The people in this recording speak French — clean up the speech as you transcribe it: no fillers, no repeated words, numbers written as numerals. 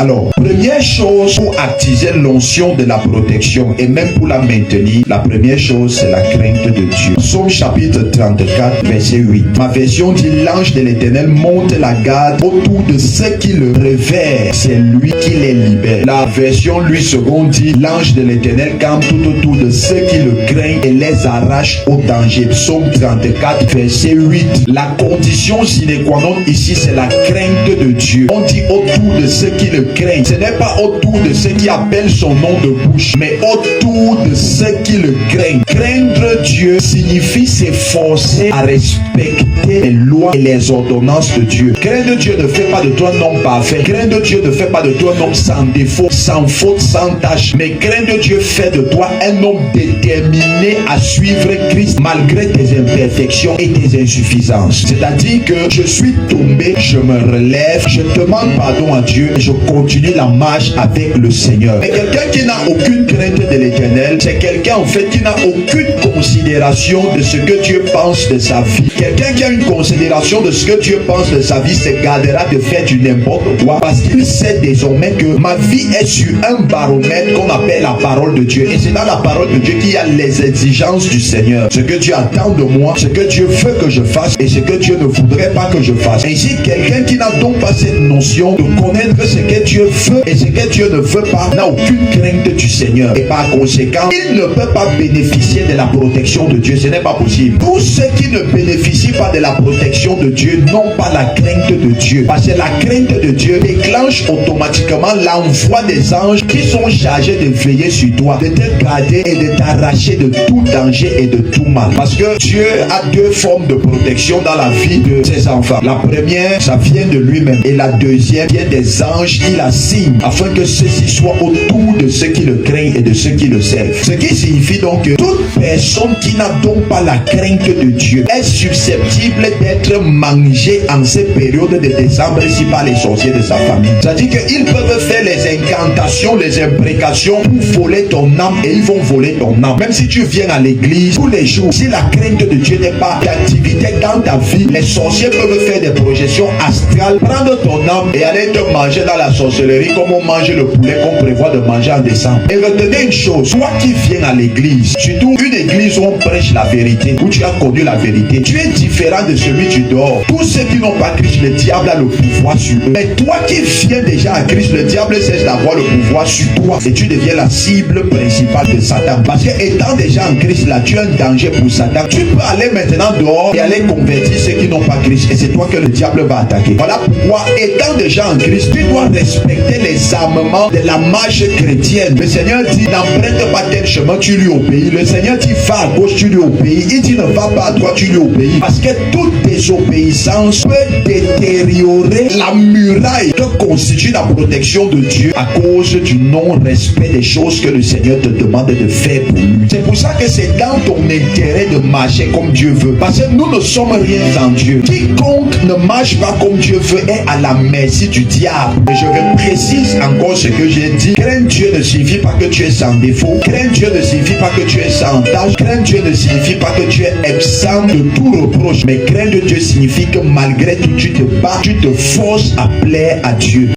Alors, première chose pour attiser l'onction de la protection et même pour la maintenir, la première chose c'est la crainte de Dieu. Psaume chapitre 34 verset 8. Ma version dit: l'ange de l'Éternel monte la garde autour de ceux qui le révèrent, c'est lui qui les libère. La version lui seconde dit: l'ange de l'Éternel campe tout autour de ceux qui le craignent et les arrache au danger. Psaume 34 verset 8. La condition sine qua non ici c'est la crainte de Dieu. On dit autour de ceux qui le craignent. Ce n'est pas autour de ceux qui appellent son nom de bouche, mais autour de ceux qui le craignent. Craindre Dieu signifie s'efforcer à respecter les lois et les ordonnances de Dieu. Craindre Dieu ne fait pas de toi un homme parfait. Craindre Dieu ne fait pas de toi un homme sans défaut, sans faute, sans tâche. Mais craindre Dieu fait de toi un homme déterminé à suivre Christ malgré tes imperfections et tes insuffisances. C'est-à-dire que je suis tombé, je me relève, je demande pardon à Dieu et je continue la marche avec le Seigneur. Mais quelqu'un qui n'a aucune crainte de l'Éternel, c'est quelqu'un en fait qui n'a aucune considération de ce que Dieu pense de sa vie. Quelqu'un qui a une considération de ce que Dieu pense de sa vie se gardera de faire du n'importe quoi parce qu'il sait désormais que ma vie est sur un baromètre qu'on appelle la parole de Dieu. Et c'est dans la parole de Dieu qu'il y a les exigences du Seigneur. Ce que Dieu attend de moi, ce que Dieu veut que je fasse et ce que Dieu ne voudrait pas que je fasse. Ainsi, quelqu'un qui n'a donc pas cette notion de connaître ce que Dieu veut et ce que Dieu ne veut pas n'a aucune crainte du Seigneur. Et par conséquent, il ne peut pas bénéficier de la protection de Dieu. Ce n'est pas possible. Tous ceux qui ne bénéficient pas de la protection de Dieu n'ont pas la crainte de Dieu. Parce que la crainte de Dieu déclenche automatiquement l'envoi des anges qui sont chargés de veiller sur toi, de te garder et de t'arracher de tout danger et de tout mal. Parce que Dieu a deux formes de protection dans la vie de ses enfants. La première, ça vient de lui-même. Et la deuxième vient des anges qu'il assigne afin que ceux-ci soient autour de ceux qui le craignent et de ceux qui le servent. Ce qui signifie donc que toute personne qui n'a donc pas la crainte de Dieu est susceptible d'être mangée en cette période de décembre ici par les sorciers de sa famille. C'est-à-dire qu'ils peuvent faire les incantations, les imprécations pour voler ton âme et ils vont voler ton âme. Même si tu viens à l'église tous les jours, si la crainte de Dieu n'est pas d'activité dans ta vie, les sorciers peuvent faire des projections astrales, prendre ton âme et aller te manger dans la sorcellerie comme on mange le poulet qu'on prévoit de manger en décembre. Et retenez une chose, toi qui viens à l'église, surtout une église où on prêche la vérité, où tu as connu la vérité, tu es différent de celui du dehors. Tous ceux qui n'ont pas Christ, le diable a le pouvoir sur eux. Mais toi qui viens déjà à Christ, le diable cesse d'avoir le pouvoir sur toi et tu deviens la cible principale de Satan. Parce que étant déjà en Christ, là, tu es un danger pour Satan. Tu peux aller maintenant dehors et aller convertir ceux qui n'ont pas Christ. Et c'est toi que le diable va attaquer. Voilà pourquoi, étant déjà en Christ, tu dois respecter les armements de la marche chrétienne. Le Seigneur dit, n'emprunte pas tel chemin, tu lui obéis. Le Seigneur dit, va à gauche, tu lui obéis. Il dit, ne va pas à droite, tu lui obéis. Parce que toute désobéissance peut détériorer la muraille que constitue la protection de Dieu à cause du non-respect des choses que le Seigneur te demande de faire pour lui. C'est pour ça que c'est dans ton intérêt de marcher comme Dieu veut. Parce que nous ne sommes rien sans Dieu. Quiconque ne marche pas comme Dieu veut est à la merci du diable. Et je reprécise encore ce que j'ai dit. Craindre Dieu ne signifie pas que tu es sans défaut. Craindre Dieu ne signifie pas que tu es sans tâche. Craindre Dieu ne signifie pas que tu es absent de tout reproche. Mais craindre Dieu signifie que malgré tout tu te bats, tu te forces à plaire à Dieu.